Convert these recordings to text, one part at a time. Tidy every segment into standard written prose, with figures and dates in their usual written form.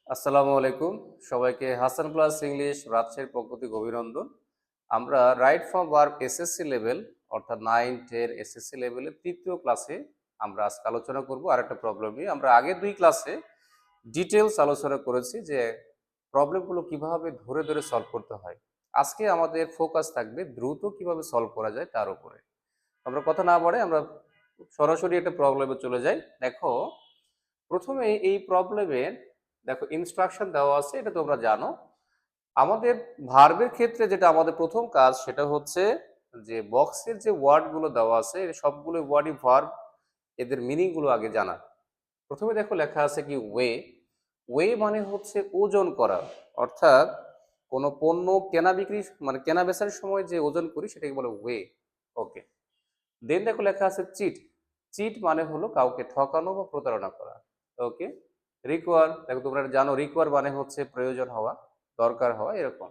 আসসালামু আলাইকুম। সবাইকে হাসান ক্লাস ইংলিশ রাজশাহীর পক্ষ থেকে অভিনন্দন। আমরা right from verb SSC level অর্থাৎ 9, 10 এসএসসি লেভেলের তৃতীয় ক্লাসে আমরা আজকে আলোচনা করব আরেকটা প্রবলেম নিয়ে। আমরা আগের দুই ক্লাসে ডিটেলস আলোচনা করেছি যে প্রবলেমগুলো কিভাবে ধরে ধরে সলভ করতে হয়। আজকে আমাদের ফোকাস থাকবে দ্রুত কিভাবে সলভ করা যায় তার উপরে। আমরা কথা না বাড়াই আমরা সরাসরি একটা প্রবলেমে চলে যাই। দেখো, প্রথমে এই প্রবলেমের দেখো ইনস্ট্রাকশন দেওয়া আছে, এটা তোমরা জানো। আমাদের ভার্বের ক্ষেত্রে যেটা আমাদের প্রথম কাজ সেটা হচ্ছে যে বক্সের যে ওয়ার্ডগুলো দেওয়া আছে এই সবগুলো ওয়ার্ডই ভার্ব, এদের মিনিংগুলো আগে জানা। প্রথমে দেখো লেখা আছে কি ওয়ে। ওয়ে মানে হচ্ছে ওজন করা, অর্থাৎ কোনো পণ্য কেনা বিক্রি মানে কেনা বেচার সময় যে ওজন করি সেটাকে বলে ওয়ে। ওকে। দেন দেখো লেখা আছে চিট। চিট মানে হলো কাউকে ঠকানো বা প্রতারণা করা। ওকে। রিকোয়ার, দেখো তোমরা এটা জানো, রিকোয়ার মানে হচ্ছে প্রয়োজন হওয়া, দরকার হওয়া, এরকম।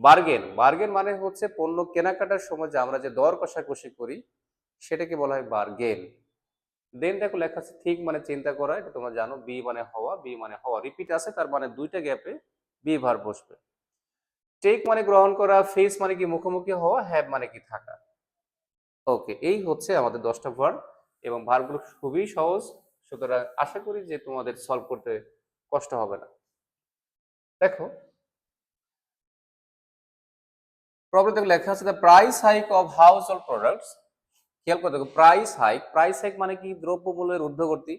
বার্গেন, বার্গেন মানে হচ্ছে পণ্য কেনাকাটার সময় যে আমরা যে দর কষাকষি করি সেটাকে বলা হয় বার্গেন। দেন দেখো লেখা আছে থিঙ্ক মানে চিন্তা করা, এটা তোমরা জানো। বি মানে হওয়া, বি মানে হওয়া রিপিট আছে, তার মানে দুইটা গ্যাপে বি ভার্ব বসবে। টেক মানে গ্রহণ করা, ফেস মানে কি মুখোমুখি হওয়া, হ্যাভ মানে কি থাকা। ওকে, এই হচ্ছে আমাদের 10টা ভার্ব এবং ভার্বগুলো খুবই সহজ, সুতরাং আশা করি যে তোমাদের সলভ করতে কষ্ট হবে না। দেখো প্রবলেম দেখো লেখা আছে the price hike of house hold products. খেয়াল করে দেখো, প্রাইস হাইক, প্রাইস হাইক মানে কি দ্রব্যমূল্যের ঊর্ধ্বগতি।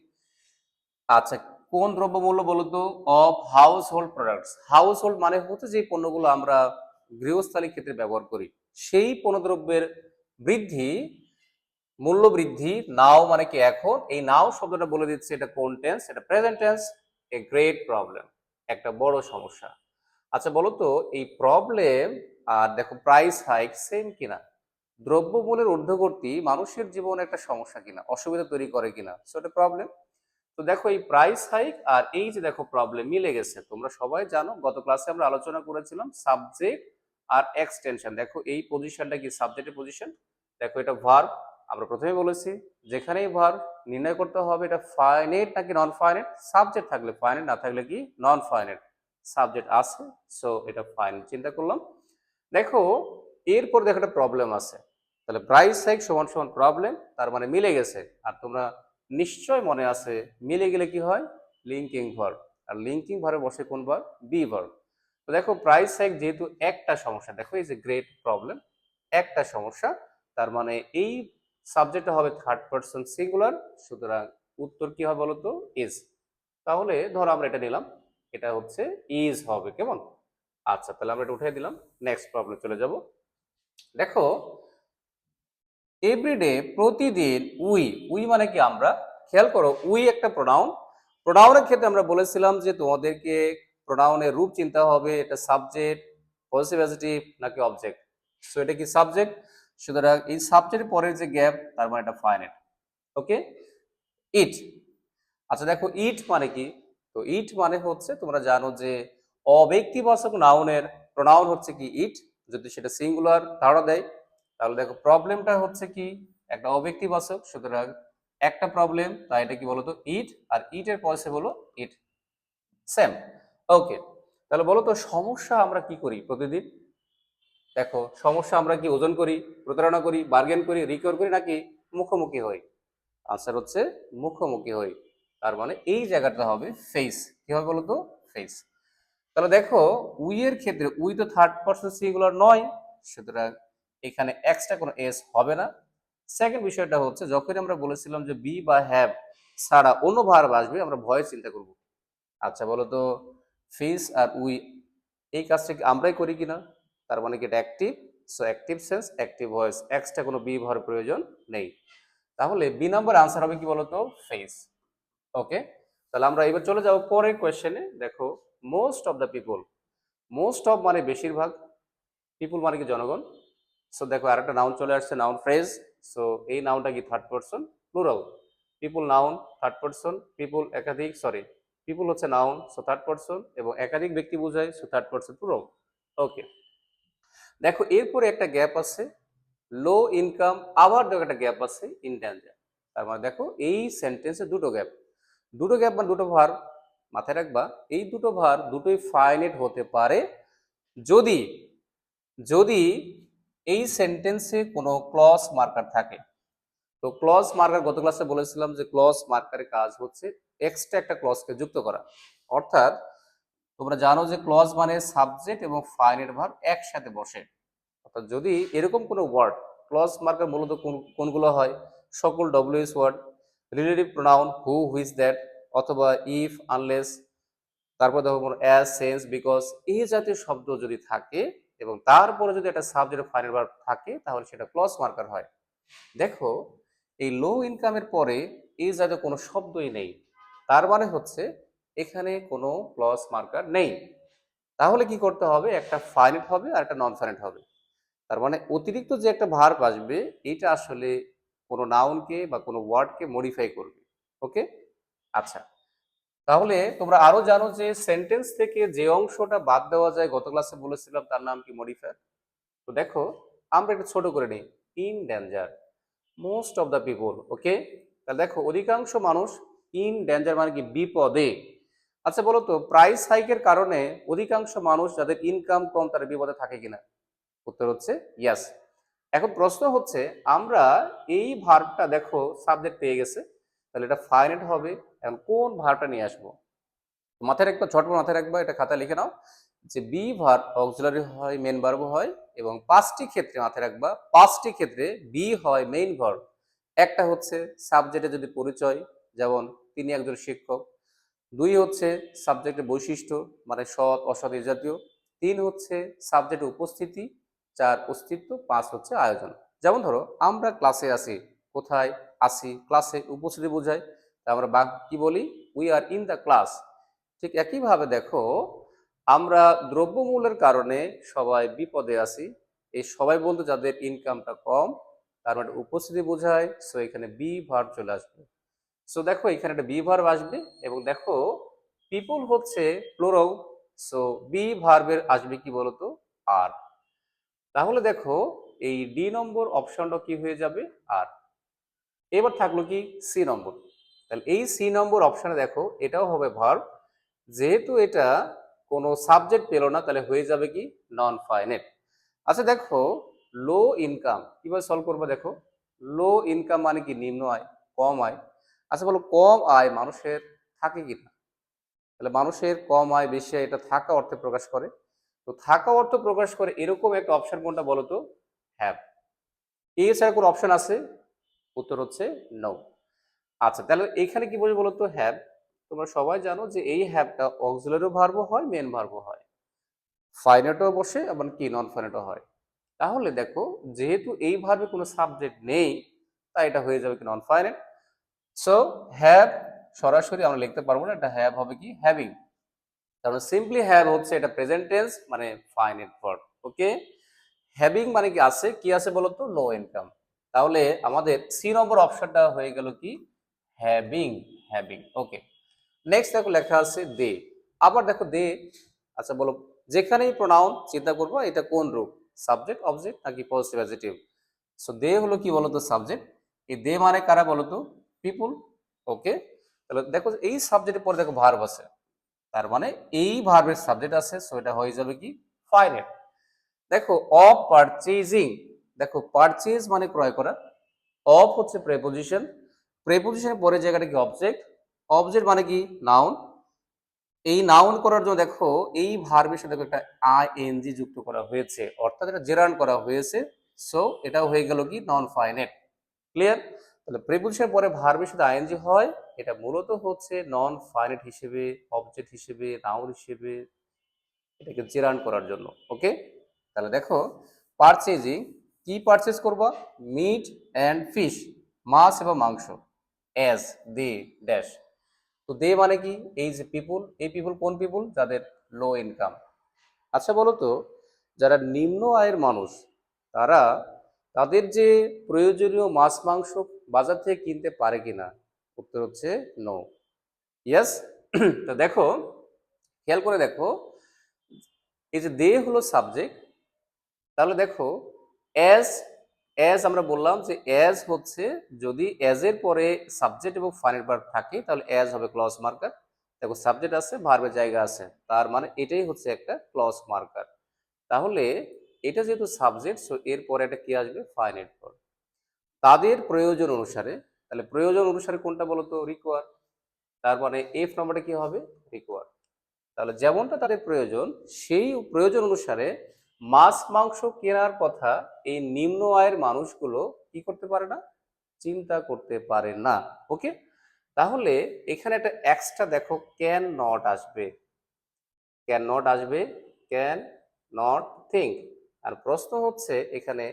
আচ্ছা, কোন দ্রব্যমূল্য বলতো? Of house hold products. House hold মানে হচ্ছে যে পণ্যগুলো আমরা গৃহস্থালী ক্ষেত্রে ব্যবহার করি সেই পণ্যদ্রব্যের বৃদ্ধি, মূল্য বৃদ্ধি। নাও মানে কি এখন, এই নাও শব্দটা বলে দিচ্ছে এটা কোন টেন্স, এটা present tense. A great problem, একটা বড় সমস্যা। আচ্ছা বলো তো, এই প্রবলেম আর দেখো প্রাইস হাইক সেম কিনা? দ্রব্যমূল্যের ঊর্ধ্বগতি মানুষের জীবনে একটা সমস্যা কিনা, অসুবিধা তৈরি করে কিনা, সো এটা প্রবলেম। তো দেখো এই প্রাইস হাইক আর এই যে দেখো প্রবলেম মিলে গেছে। তোমরা সবাই জানো গত ক্লাসে আমরা আলোচনা করেছিলাম সাবজেক্ট আর এক্সটেনশন। দেখো এই পজিশনটা কি সাবজেক্টের পজিশন, দেখো এটা ভার্ব। আমরা প্রথমে বলেছি যেখানেই ভার্ব নির্ণয় করতে হবে এটা ফাইনাইট নাকি নন ফাইনাইট। সাবজেক্ট থাকলে ফাইনাইট, না থাকলে কি নন ফাইনাইট। সাবজেক্ট আছে, সো এটা ফাইনাইট চিন্তা করলাম। দেখো এরপর দেখো একটা প্রবলেম আছে, তাহলে প্রাইস হাইক সমান সমান প্রবলেম, তার মানে মিলে গেছে। আর তোমরা নিশ্চয় মনে আছে মিলে গেলে কি হয়? Linking verb. আর লিঙ্কিং ভার্বে বসে কোন ভার্ব? Be verb. তো দেখো প্রাইস হাইক যেহেতু একটা সমস্যা, দেখো এই যে গ্রেট প্রবলেম একটা সমস্যা, তার মানে এই সাবজেক্টটা হবে থার্ড পারসন সিঙ্গুলার, সুতরাং উত্তর কি হবে বলতো? ইজ। তাহলে ধরো আমরা এটা নিলাম, এটা হচ্ছে ইজ হবে, কেমন? আচ্ছা তাহলে আমরা এটা উঠিয়ে দিলাম। নেক্সট প্রবলেম চলে যাব। দেখো এভরিডে প্রতিদিন, উই, উই মানে কি আমরা। খেয়াল করো উই একটা প্রোনাউন। প্রোনাউনের ক্ষেত্রে আমরা বলেছিলাম যে তোমাদেরকে প্রোনাউনের রূপ চিন্তা হবে, এটা সাবজেক্ট, পজিটিভ অ্যাডজেক্টিভ নাকি অবজেক্ট। সো এটা কি সাবজেক্ট, সুতরাং এই সাবজেক্টের পরের যে গ্যাপ তার মানে এটা ফাইনাইট। ওকে। ইট। আচ্ছা দেখো ইট মানে কি, তো ইট মানে হচ্ছে তোমরা জানো যে অব্যক্তিবাচক নাউনের প্রোনাউন হচ্ছে কি ইট, যদি সেটা সিঙ্গুলার ধারণা দেয়। তাহলে দেখো প্রবলেমটা হচ্ছে কি একটা অব্যক্তিবাচক, সুতরাং একটা প্রবলেম, তাই এটা কি বলতো? ইট। আর ইটের পয়সা বলো ইট, সেম। ওকে। তাহলে বলো তো সমস্যা আমরা কি করি প্রতিদিন? দেখো সমস্যা আমরা কি ওজন করি, প্রতারণা করি, বার্গেন করি, রিকভার করি, নাকি মুখোমুখি হই? আনসার হচ্ছে মুখোমুখি হই। তার মানে এই জায়গাটা হবে ফেস। কি হবে বলতো? ফেস। তাহলে দেখো উই এর ক্ষেত্রে উই তো থার্ড পারসন সিঙ্গুলার নয়, সুতরাং এখানে এক্সট্রা কোনো এস হবে না। সেকেন্ড বিষয়টা হচ্ছে যখন আমরা বলেছিলাম যে বি বা হ্যাভ ছাড়া অন্য ভার্ব আসবে আমরা ভয়ে চিন্তা করব। আচ্ছা বলো তো ফেস আর উই এই কাজটা কি আমরাই করি কিনা? তার মানে কি এটা active, so active sense active voice, extra কোনো বি ভার্ব প্রয়োজন নেই। তাহলে বি নাম্বার আনসার হবে কি বলতো? ফেস। ওকে। তাহলে আমরা এবার চলে যাব পরের কোয়েশ্চেনে। দেখো most of the people, most of মানে বেশিরভাগ, পিপল মানে কি জনগণ। সো দেখো আরেকটা নাউন চলে আসছে, নাউন ফ্রেজ। সো এই নাউনটা কি third person plural. People noun third person, people একাধিক, সরি পিপল হচ্ছে নাউন সো থার্ড পারসন, এবং একাধিক ব্যক্তি বোঝায় সো থার্ড পারসন প্লুরাল। ওকে। দেখো এরপরে একটা গ্যাপ আছে লো ইনকাম, আবার দেখো একটা গ্যাপ আছে ইন ডেঞ্জার। তার মানে দেখো এই সেন্টেন্সে দুটো গ্যাপ, দুটো গ্যাপ মানে দুটো ভার্ব। মাথায় রাখবা এই দুটো ভার্ব দুটোই ফাইনাইট হতে পারে যদি যদি এই সেন্টেন্সে কোনো ক্লজ মার্কার থাকে। তো ক্লজ মার্কার গত ক্লাসে বলেছিলাম যে ক্লজ মার্কারের কাজ হচ্ছে এক্সট্রা একটা ক্লজকে যুক্ত করা। অর্থাৎ তোমরা জানো যে ক্লজ মানে সাবজেক্ট এবং ফাইনাইট ভার্ব একসাথে বসে। অর্থাৎ যদি এরকম কোনো ওয়ার্ড, ক্লজ মার্কার মূলত কোনগুলো হয়, সকল WS word, relative pronoun who, which, that, অথবা ইফ, আনলেস, তারপর দেখো অ্যাজ, সেন্স, বিকজ, এই জাতীয় শব্দ যদি থাকে এবং তারপরে যদি একটা সাবজেক্ট ফাইনাল ভার্ব থাকে তাহলে সেটা ক্লজ মার্কার হয়। দেখো এই লো ইনকামের পরে এই জাতীয় কোনো শব্দই নেই, তার মানে হচ্ছে এখানে কোনো ক্লজ মার্কার নেই। তাহলে কি করতে হবে, একটা ফাইনাইট হবে আর একটা নন ফাইনাইট হবে। তার মানে অতিরিক্ত যে একটা ভার্ব আসবে এটা আসলে কোনো নাউনকে বা কোনো ওয়ার্ডকে মডিফাই করবে। ওকে, আচ্ছা, তাহলে তোমরা আরো জানো যে সেন্টেন্স থেকে যে অংশটা বাদ দেওয়া যায়, গত ক্লাসে বলেছিলাম তার নাম কি, মডিফায়ার। তো দেখো আমরা একটু ছোট করে নিই, in danger most of the people. Okay, তাহলে দেখো অধিকাংশ মানুষ, ইন ডেঞ্জার মানে কি বিপদে। আচ্ছা বলো তো প্রাইস হাইকের কারণে অধিকাংশ মানুষ যাদের ইনকাম কম তারা বিপদে থাকে কিনা? উত্তর হচ্ছে ইয়াস। এখন প্রশ্ন হচ্ছে আমরা এই ভার্বটা দেখো সাবজেক্ট পেয়ে গেছে, তাহলে এটা ফাইনাইট হবে। এখন কোন ভার্বটা নিয়ে আসবো মাথায় রাখবা, ঝটপট মাথায় রাখবা, এটা খাতায় লিখে নাও যে বি ভার্ব অক্সিলারি হয়, মেন ভার্ব হয়, এবং পাঁচটি ক্ষেত্রে মাথায় রাখবা পাঁচটি ক্ষেত্রে বি হয় মেইন ভার্ব। একটা হচ্ছে সাবজেক্টের যদি পরিচয়, যেমন তিনি একজন শিক্ষক। দুই হচ্ছে সাবজেক্টের বৈশিষ্ট্য মানে সৎ, অসৎ, এই জাতীয়। তিন হচ্ছে সাবজেক্টের উপস্থিতি। চার অস্তিত্ব। পাঁচ হচ্ছে আয়োজন। যেমন ধরো আমরা ক্লাসে আসি, কোথায় আসি, ক্লাসে উপস্থিতি বোঝায়, তা আমরা কি বলি, we are in the class. ঠিক একইভাবে দেখো আমরা দ্রব্যমূল্যের কারণে সবাই বিপদে আছি, এই সবাই বলতে যাদের ইনকামটা কম, তার মানে উপস্থিতি বোঝায়, সো এখানে বি ভার্ব চলে আসবে। সো দেখো এখানে একটা বি ভার্ব আসবে, এবং দেখো পিপল হচ্ছে প্লুরাল, সো বি ভার্বের আসবে কি বলতো, আর। তাহলে দেখো এই ডি নম্বর অপশনটা কি হয়ে যাবে, আর। এবার থাকলো কি সি নম্বর। তাহলে এই সি নম্বর অপশনে দেখো এটাও হবে ভার্ব, যেহেতু এটা কোনো সাবজেক্ট পেল না তাহলে হয়ে যাবে কি নন ফাইনাইট। আচ্ছা দেখো লো ইনকাম কিভাবে সলভ করবো, দেখো লো ইনকাম মানে কি নিম্ন আয়, কম আয়। আচ্ছা বলো কম আয় মানুষের থাকে কি না? তাহলে মানুষের কম আয় বেশি আয় এটা থাকা অর্থে প্রকাশ করে। তো থাকা অর্থ প্রকাশ করে এরকম একটা অপশন কোনটা বলো তো, হ্যাভ। এছাড়া কোনো অপশন আছে? উত্তর হচ্ছে নো। আচ্ছা তাহলে এখানে কি বলবো বলতো, হ্যাভ। তোমরা সবাই জানো যে এই হ্যাভটা অক্সিলারি ভার্বও হয়, মেন ভার্বও হয়, ফাইনাইটও বসে এবং কি নন ফাইনাইটও হয়। তাহলে দেখো যেহেতু এই ভার্বে কোনো সাবজেক্ট নেই তাই এটা হয়ে যাবে কি নন ফাইনাইট। সো হ্যাভ সরাসরি আমরা লিখতে পারবো না, এটা হ্যাভ হবে কি হ্যাভিং। তাহলে সিম্পলি হ্যাভ হচ্ছে এটা প্রেজেন্ট টেন্স মানে ফাইনাইট ভার্ব। ওকে, হ্যাভিং মানে কি আছে, কি আছে বলতো, লো ইনকাম। তাহলে আমাদের সি নম্বর অপশনটা হয়ে গেল কি হ্যাভিং, হ্যাভিং। ওকে, নেক্সট দেখো লেখা আছে দে। আবার দেখো দে, আচ্ছা বলো যেখানেই প্রোনাউন চিন্তা করবো এটা কোন রূপ, সাবজেক্ট, অবজেক্ট নাকি পজিটিভ অ্যাডজেক্টিভ। সো দে হলো কি বলতো সাবজেক্ট, এই দে মানে কারা বলতো, পিপুল। ওকে, তাহলে দেখো এই সাবজেক্টের পরে দেখো ভার্ব আছে, তার মানে এই ভার্বের সাবজেক্ট আছে, সো এটা হয়ে যাবে কি ফাইনাইট। দেখো অফ পারচেজিং, দেখো পারচেজ মানে ক্রয় করা, অফ হচ্ছে প্রেপোজিশন, প্রেপোজিশনের পরে জায়গাটা কি অবজেক্ট, অবজেক্ট মানে কি নাউন। এই নাউন করার জন্য দেখো এই ভার্বের সাথে একটা আইএনজি যুক্ত করা হয়েছে, অর্থাৎ এটা জেরান করা হয়েছে, সো এটাও হয়ে গেল কি নন ফাইনাইট। ক্লিয়ার? তাহলে প্রিপোজিশনের পরে ভার্বের সাথে আইএনজি হয়, এটা মূলত হচ্ছে নন ফাইনাইট হিসেবে, অবজেক্ট হিসেবে, নাউন হিসেবে এটাকে জেরান করার জন্য। ওকে, তাহলে দেখো পারচেজিং, কি পারচেজ করবা, মিট অ্যান্ড ফিশ, মাছ এবং মাংস, অ্যাজ দে ড্যাশ। তো দে মানে কি এই যে পিপুল, এই পিপুল কোন পিপুল, যাদের লো ইনকাম। আচ্ছা বলো তো যারা নিম্ন আয়ের মানুষ তারা তাদের যে প্রয়োজনীয় মাছ মাংস বাজার থেকে কিনতে পারে কিনা, উত্তর হচ্ছে নো। ইয়েস। তো দেখো খেয়াল করে দেখো এই যে দে হলো সাবজেক্ট, তাহলে দেখো অ্যাজ, অ্যাজ আমরা বললাম যে অ্যাজ হচ্ছে যদি অ্যাজ এর পরে সাবজেক্ট এবং ফাইনাইট ভার্ব থাকে তাহলে অ্যাজ হবে ক্লজ মার্কার, দেখো সাবজেক্ট আছে, ভার্বের জায়গা আছে, তার মানে এটাই হচ্ছে একটা ক্লজ মার্কার। তাহলে এটা যেহেতু সাবজেক্ট, সো এরপরে একটা কি আসবে, ফাইনাইট ভার্ব। তাদের প্রয়োজন অনুসারে, তাহলে প্রয়োজন অনুসারে কোনটা বলতো, রিকোয়ার। তার মানে এফ নাম্বারটা কি হবে, রিকোয়ার। তাহলে যেমনটা তাদের প্রয়োজন, সেই প্রয়োজন অনুসারে মাছ মাংস কেনার কথা এই নিম্ন আয়ের মানুষগুলো কি করতে পারে না, চিন্তা করতে পারে না। ওকে, তাহলে এখানে একটা এক্সট্রা দেখো ক্যান নট আসবে, ক্যান নট আসবে, ক্যান নট থিঙ্ক। আর প্রশ্ন হচ্ছে এখানে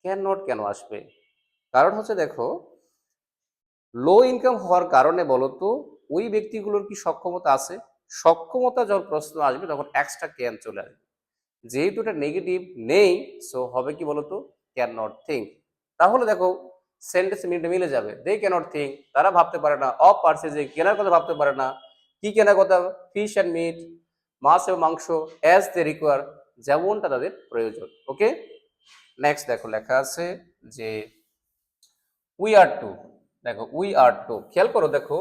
ক্যান নট কেন আসবে, কারণ হচ্ছে দেখো লো ইনকাম হওয়ার কারণে বলতো ওই ব্যক্তিগুলোর কি সক্ষমতা আছে, সক্ষমতা যখন প্রশ্ন আসবে তখন এক্সট্রা ক্যান চলে আসবে। যেহেতু এটা নেগেটিভ নেই, সো হবে কি বলতো, ক্যান নট থিঙ্ক। তাহলে দেখো সেন্টেন্স মিলে যাবে, দে ক্যানট থিঙ্ক, তারা ভাবতে পারে না, অফ পারচেজিং কেনার কথা ভাবতে পারে না, কি কেনার কথা, ফিশ অ্যান্ড মিট, মাছ এবং মাংস, অ্যাজ দে রিকোয়ার, যেমনটা তাদের প্রয়োজন। ওকে, নেক্সট দেখো লেখা আছে যে উই আর টু। দেখো উই আর টু, খেয়াল করো, দেখো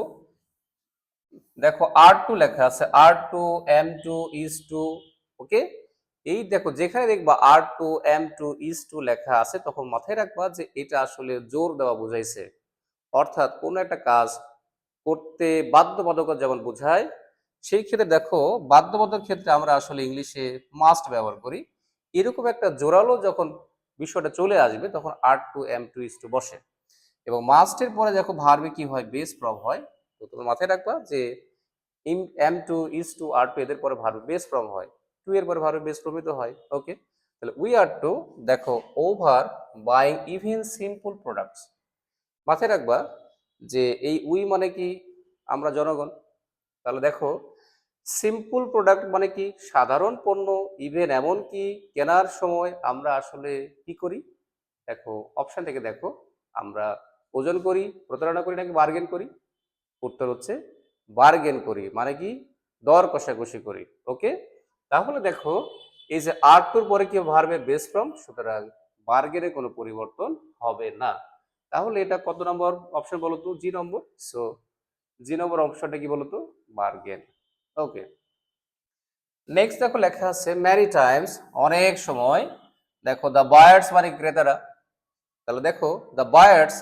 দেখো আর টু লেখা আছে, are to, am to, is to. Okay, এই দেখো যেখানে দেখবা are to, am to, is to লেখা আছে, তখন মাথায় রাখবা যে এটা আসলে জোর দেওয়া বুঝাইছে। অর্থাৎ কোন একটা কাজ করতে বাধ্যবাধকতা যেমন বোঝায়, সেই ক্ষেত্রে দেখো বাধ্যবাধকতার ক্ষেত্রে আমরা আসলে ইংলিশে মাস্ট ব্যবহার করি। এরকম একটা জোরালো যখন বিষয়টা চলে আসবে তখন are to, am to, is to বসে। এবং মাস্টের পরে দেখো ভার্বে কি হয়, বেস ফর্ম হয়। তো তুমি মাথায় রাখবা যে am to, is to, are to এদের পরে ভার্বে বেস ফর্ম হয়, টু এর পরে ভার্বে বেস ফর্মই তো হয়। ওকে, তাহলে উই আর টু দেখো over buying even simple products. মাথায় রাখবা যে এই উই মানে কি, আমরা জনগণ। তাহলে দেখো সিম্পল প্রোডাক্ট মানে কি, সাধারণ পণ্য, ইভেন এমন কি কেনার সময় আমরা আসলে কি করি, দেখো অপশন থেকে দেখো, আমরা ওজন করি, প্রতারণা করি নাকি বার্গেন করি। উত্তর হচ্ছে বার্গেন করি, মানে কি দর কষাকষি করি। ওকে, তাহলে দেখো এই যে আর টুর পরে কি ভার্বের বেস ফর্ম, সুতরাং বার্গেনের কোনো পরিবর্তন হবে না। তাহলে এটা কত নম্বর অপশন বলো তো, জি নম্বর। সো জি নম্বর অপশনটা কি বলতো, বার্গেন। ওকে, নেক্সট দেখো লেখা আছে ম্যানি টাইমস, অনেক সময়। দেখো দ্য বায়ার্স মানে ক্রেতারা। তাহলে দেখো the buyers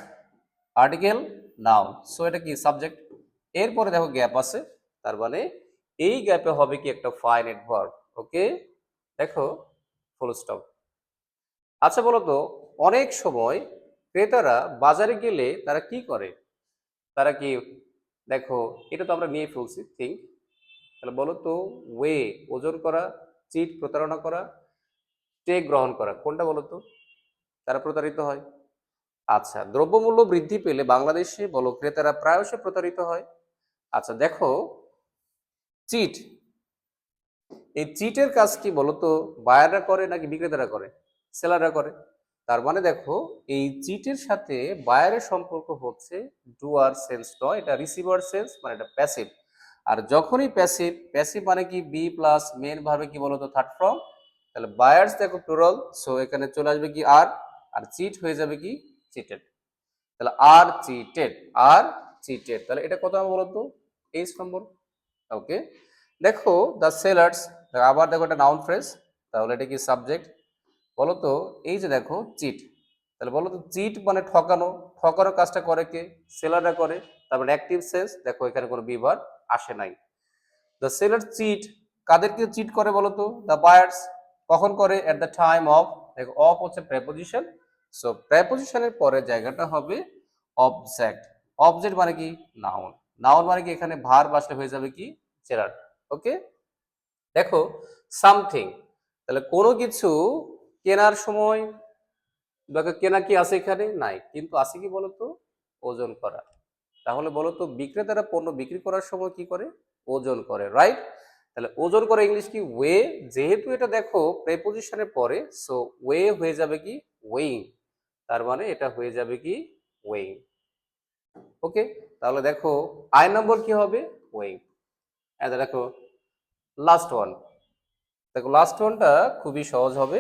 article noun, so এটা কি সাবজেক্ট। এরপরে দেখো গ্যাপ আছে, তার মানে এই গ্যাপে হবে কি একটা ফাইনাইট ভার্ব। ওকে, দেখো ফুল স্টপ। আচ্ছা বলো তো, অনেক সময় ক্রেতারা বাজারে গেলে তারা কি করে, তারা কি, দেখো এটা তো আমরা নিয়ে ফেলছি থিঙ্ক। তাহলে বলো তো, ওয়ে ওজন করা, চিট প্রতারণা করা, টেক গ্রহণ করা, কোনটা বলো তো, তারা প্রতারিত হয়। আচ্ছা, দ্রব্যমূল্য বৃদ্ধি পেলে বাংলাদেশে বলো ক্রেতারা প্রায়শই প্রতারিত হয়। আচ্ছা দেখো চিট, এই চিটের কাজ কি বলতো, বায়াররা করে নাকি বিক্রেতারা করে, সেলাররা করে। তার মানে দেখো এই চিটের সাথে বায়ারের সম্পর্ক হচ্ছে ডুয়ার সেন্স নয়, এটা রিসিভার সেন্স, মানে এটা প্যাসিভ। আর যখনই প্যাসিভ, প্যাসিভ মানে কি বি প্লাস মেন ভাবে কি বলতো থার্ড ফর্ম, তাহলে বায়ার্স দেখো প্লুরাল, সো এখানে চলে আসবে কি আর, আর চিট হয়ে যাবে কি চিটেড। তাহলে আর চিটেড, আর চিটেড, তাহলে এটা কত নম্বর বলতো, 23 নম্বর। ওকে, দেখো দ্য সেলার্স, আবার দেখো এটা নাউন ফ্রেজ, তাহলে এটা কি সাবজেক্ট বলো তো। এই যে দেখো চিট, তাহলে বলো তো চিট মানে ঠকানো, ঠকানোর কাজটা করে কে, সেলাররা করে। তারপরে অ্যাক্টিভ সেন্স, দেখো এখানে কোনো বিভার আসে নাই। দ্য সেলার চিট, কাদেরকে চিট করে বলো তো, দ্য বায়ার্স। কখন করে, এট দ্য টাইম অফ। দেখো অফ হচ্ছে প্রেপোজিশন, সো প্রেপোজিশনের পরে জায়গাটা হবে অবজেক্ট। অবজেক্ট মানে কি নাউন, নাউন মানে কি এখানে ভার্ব আসলে হয়ে যাবে কি জেরার। ওকে, দেখো সামথিং, তাহলে কোনো কিছু কেনার সময়, দেখো কেনা কি আছে এখানে নাই, কিন্তু আছে কি বলতো, ওজন করা। তাহলে বলতো বিক্রেতারা পণ্য বিক্রি করার সময় কি করে, ওজন করে, রাইট। তাহলে ওজন করে ইংলিশ কি ওয়ে, যেহেতু এটা দেখো প্রেপোজিশনের পরে, সো ওয়ে হয়ে যাবে কি ওয়েইং, তার মানে এটা হয়ে যাবে কি ওয়েইং। ওকে, তাহলে দেখো আই নম্বর কি হবে, ওয়েইং। দেখো লাস্ট ওয়ান, দেখো লাস্ট ওয়ানটা খুবই সহজ হবে।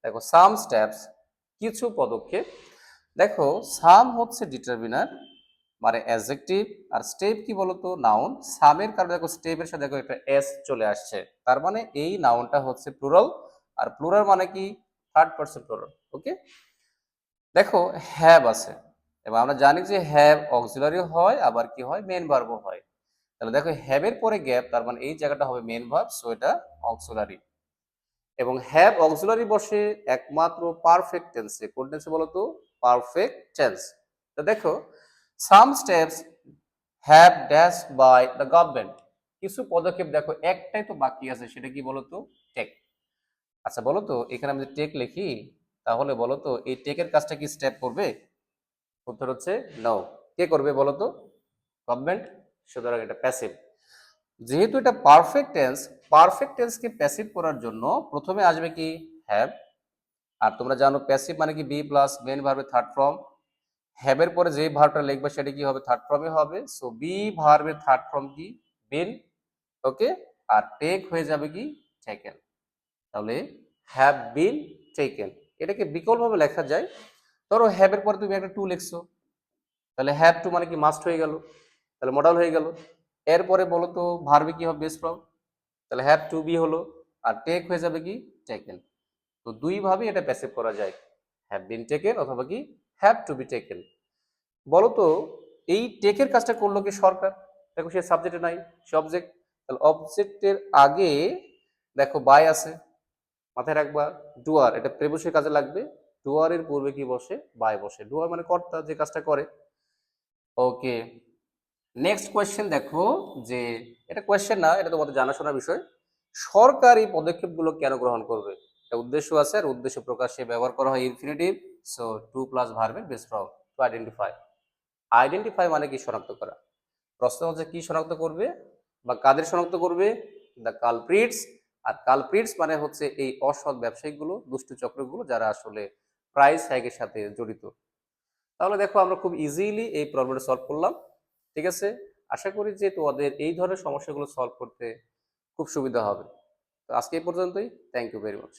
দেখো সাম স্টেপস, কিছু পদক্ষেপ। দেখো সাম হচ্ছে ডিটারমিনার, মানে অ্যাডজেক্টিভ, আর স্টেপ কি বলতো নাউন। সামের কারণে দেখো স্টেপের সাথে দেখো একটা এস চলে আসছে, তার মানে এই নাউনটা হচ্ছে প্লুরাল, আর প্লুরাল মানে কি থার্ড পারসন প্লুরাল। ওকে, দেখো হ্যাভ আছে, এবং আমরা জানি যে হ্যাভ অক্সিলারি হয়, আবার কি হয় মেন ভার্বও হয়। তাহলে দেখো হ্যাভ এর পরে গ্যাপ, তার মানে এই জায়গাটা হবে মেন ভার্ব, সো এটা অক্সিলারি। এবং হ্যাভ অক্সিলারি বসে একমাত্র পারফেক্ট টেন্সে। কোন টেন্সে বলতো? Perfect tense. তো দেখো some steps have dash by the government. কিছু পদক্ষেপ দেখো একটাই তো বাকি আছে, সেটা কি বলতো? টেক। আচ্ছা বলো তো, এখানে আমি যদি টেক লিখি, তাহলে বলো তো এই টেকের কাজটা কি স্টেপ করবে? উত্তর হচ্ছে নো। কে করবে বলো তো? গভর্নমেন্ট। সুতরাং এটা প্যাসিভ। যেহেতু এটা পারফেক্ট টেন্স, পারফেক্ট টেন্সকে প্যাসিভ করার জন্য প্রথমে আসবে কি হ্যাভ। আর তোমরা জানো প্যাসিভ মানে কি বি প্লাস মেন ভার্বের থার্ড ফর্ম। হ্যাভের পরে যে ভার্বটা লিখবে সেটা কি হবে? থার্ড ফর্মে হবে। সো বি ভার্বের থার্ড ফর্ম কি? বিন। ওকে, আর টেক হয়ে যাবে কি টেকেন। তাহলে হ্যাভ বিন টেকেন, এটাকে বিকল্পভাবে লেখা যায়। ধরো হ্যাভ এর পরে তুমি একটা টু লিখছো, তাহলে হ্যাভ টু মানে কি মাস্ট হয়ে গেল, তাহলে মডাল হয়ে গেল। এরপরে বলো তো ভার্বে কি হবে? বেস ফর্ম, তাহলে হ্যাভ টু বি হলো, আর টেক হয়ে যাবে কি টেকেন। তো দুই ভাবে এটা প্যাসিভ করা যায়, হ্যাভ বিন টেকেন অথবা কি হ্যাভ টু বি টেকেন। বলো তো এই টেকের কাজটা করলো কি সরকার? দেখো সে সাবজেক্টে নাই, সে অবজেক্ট। তাহলে অবজেক্টের আগে দেখো বাই আছে, মাথায় রাখবা। ডুয়ার এটা প্রেপোজিশনের কাজে লাগবে। ডুয়ারের পূর্বে কি বসে? বাই বসে। ডুয়ার মানে কর্তা, যে কাজটা করে। ওকে, নেক্সট কোয়েশ্চেন দেখো, যে এটা কোয়েশ্চেন না, এটা তোমাদের জানাশোনার বিষয়। সরকার এই পদক্ষেপগুলো কেন গ্রহণ করবে? একটা উদ্দেশ্য আছে, আর উদ্দেশ্য প্রকাশে ব্যবহার করা হয় ইনফিনিটিভ। সো টু প্লাস ভার্বের base form to identify. Identify মানে কি শনাক্ত করা। প্রশ্ন হচ্ছে কি শনাক্ত করবে বা কাদের শনাক্ত করবে? The culprits. আর কালপ্রিটস মানে হচ্ছে এই অসৎ ব্যবসায়িকগুলো, দুষ্টু চক্রগুলো, যারা আসলে প্রাইস হ্যাগের সাথে জড়িত। তাহলে দেখো আমরা খুব ইজিলি এই প্রবলেমটা সলভ করলাম। ঠিক আছে, আশা করি যে তোমাদের এই ধরনের সমস্যাগুলো সলভ করতে খুব সুবিধা হবে। তো আজকে এই পর্যন্তই। Thank you very much.